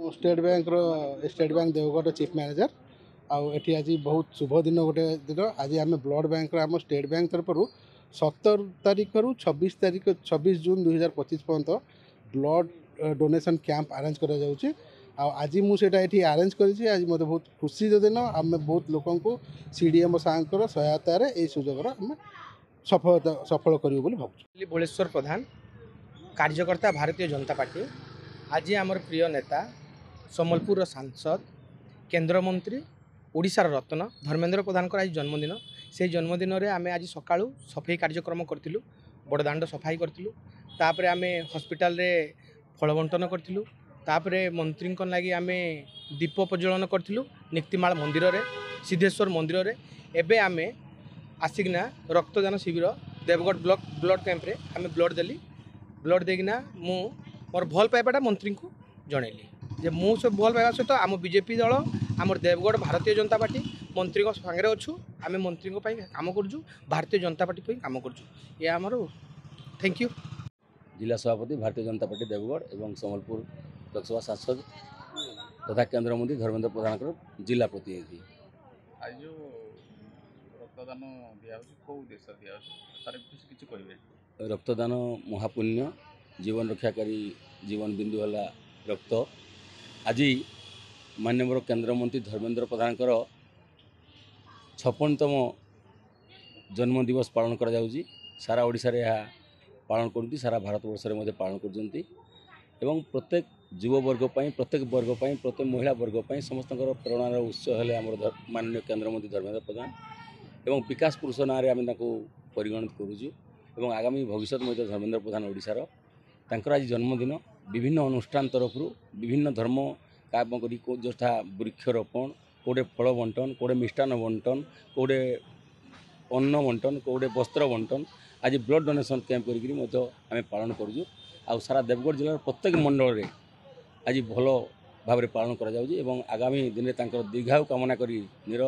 State Bank Deogarh chief manager आठी आज बहुत शुभ दिन गोटे दिन आज आम ब्लड बैंक आम स्टेट बैंक तरफ 17 तारीख रु 26 जून 2025 पर्यंत ब्लड डोनेशन कैंप अरेंज कर आज मुझे अरेंज कर आज मत बहुत खुशी दिन आम बहुत लोक सीडीएम सागर सहायता सुजोग आम सफल करूँ भाव। भोलेश्वर प्रधान कार्यकर्ता भारतीय जनता पार्टी आज आमर प्रिय नेता सम्बलपुर सांसद केंद्रमंत्री ओडिशार रत्न धर्मेंद्र प्रधान आज जन्मदिन से जन्मदिन में आम आज सका सफाई कार्यक्रम करूँ बड़दाण्ड सफाई करूँ तापर आम हस्पिटाल रे फल बंटन करूँ तापर मंत्री लगी आम दीप प्रज्वलन करूँ निक्तिमाल मंदिर रे सिद्धेश्वर मंदिर रे एबे आम आसिकना रक्तदान शिविर देवगढ़ ब्लॉक ब्लड कैंप रे आम ब्लड देली ब्लड देना मु मोर भल पाइबाटा मंत्री को जनइली जे मु सब भल पाइबा सहित आम बीजेपी दल आम देवगढ़ भारतीय जनता पार्टी मंत्री सागर अच्छु आम मंत्री काम करूँ भारतीय जनता पार्टी काम करूँ या आमर थैंक यू। जिला सभापति भारतीय जनता पार्टी देवगढ़ एवं सम्बलपुर लोकसभा सांसद तथा केंद्र मंत्री धर्मेंद्र प्रधान जिला प्रतिनिधि आज जो रक्तदान दिया रक्तदान महापुण्य जीवन रक्षाकारी जीवन बिंदु है रक्त आज माननीय केंद्र मंत्री धर्मेंद्र प्रधान 56तम जन्म दिवस पालन करा जाउची सारा ओडिशा रे पालन करती सारा भारत वर्ष में पालन कर प्रत्येक युव वर्ग प्रत्येक वर्ग प्रत्येक महिला वर्ग समस्त प्रेरणार उत्स है आम माननीय केंद्र मंत्री धर्मेंद्र प्रधान एवं विकास पुरुष ना आम परिगणित करुँ आगामी भविष्य में धर्मेंद्र प्रधान ओडिशार तांकर आज जन्मदिन विभिन्न अनुष्ठान तरफ विभिन्न धर्म काम करी जथा वृक्षरोपण कौटे फल बंटन कौटे मिष्टान बंटन कौटे अन्न बंटन कौटे वस्त्र बंटन आज ब्लड डोनेशन कैंप करें पालन करूँ आ सारा देवगढ़ जिलार प्रत्येक मंडल रे आज भल भाव पालन कर आगामी दिन में दीर्घायु कामना करी निर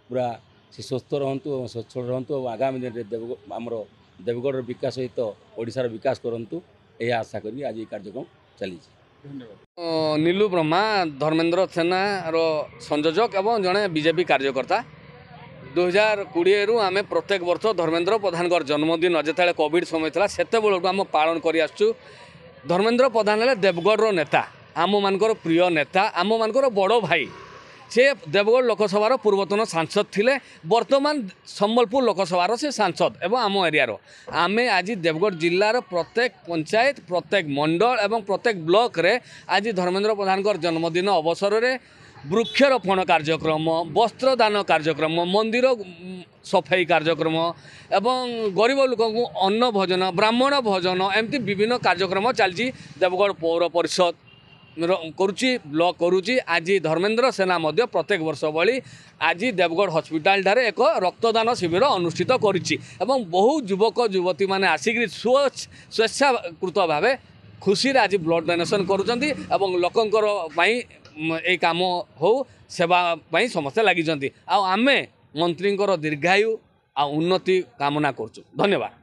पूरा से स्वस्थ रहतु और सच्छल रहतु और आगामी दिन में आमर देवगढ़ विकास सहित ओडिशार विकास करंतु यह आशा करी आज ये कार्यक्रम चली। नीलू ब्रह्मा धर्मेंद्र सेना रो संयोजक एवं जड़े बीजेपी कार्यकर्ता 2020 रु आम प्रत्येक वर्ष धर्मेंद्र प्रधान जन्मदिन जिते कोविड समय था सेत आम पालन कर आसु। धर्मेंद्र प्रधान है देवगढ़ नेता आम मानकर प्रिय नेता आम मानकर बड़ भाई से देवगढ़ लोकसभार पूर्वतन सांसद थिले वर्तमान सम्बलपुर लोकसभार से सांसद एवं आम एरिया आम आज देवगढ़ जिलार प्रत्येक पंचायत प्रत्येक मंडल एवं प्रत्येक ब्लॉक रे आज धर्मेंद्र प्रधान जन्मदिन अवसर में वृक्षरोपण कार्यक्रम वस्त्रदान कार्यक्रम मंदिर सफाई कार्यक्रम एवं गरीब लोक अन्न भोजन ब्राह्मण भोजन एमती विभिन्न कार्यक्रम चलती देवगढ़ पौर परिषद करुच्ची ब्लॉक करुच्ची आज धर्मेंद्र सेना मध्य प्रत्येक वर्ष भली आज देवगढ़ हॉस्पिटल ठारे एक रक्तदान शिविर अनुष्ठित करिछि एवं बहु युवक युवती माने आसिक स्वेच्छाकृत भाव खुशी आज ब्लड डोनेशन करुचंती एवं लोकंकर ए काम हो सेवा पाई समस्ते लगी आमे मंत्री दीर्घायु आ उन्नति कामना करछु। धन्यवाद।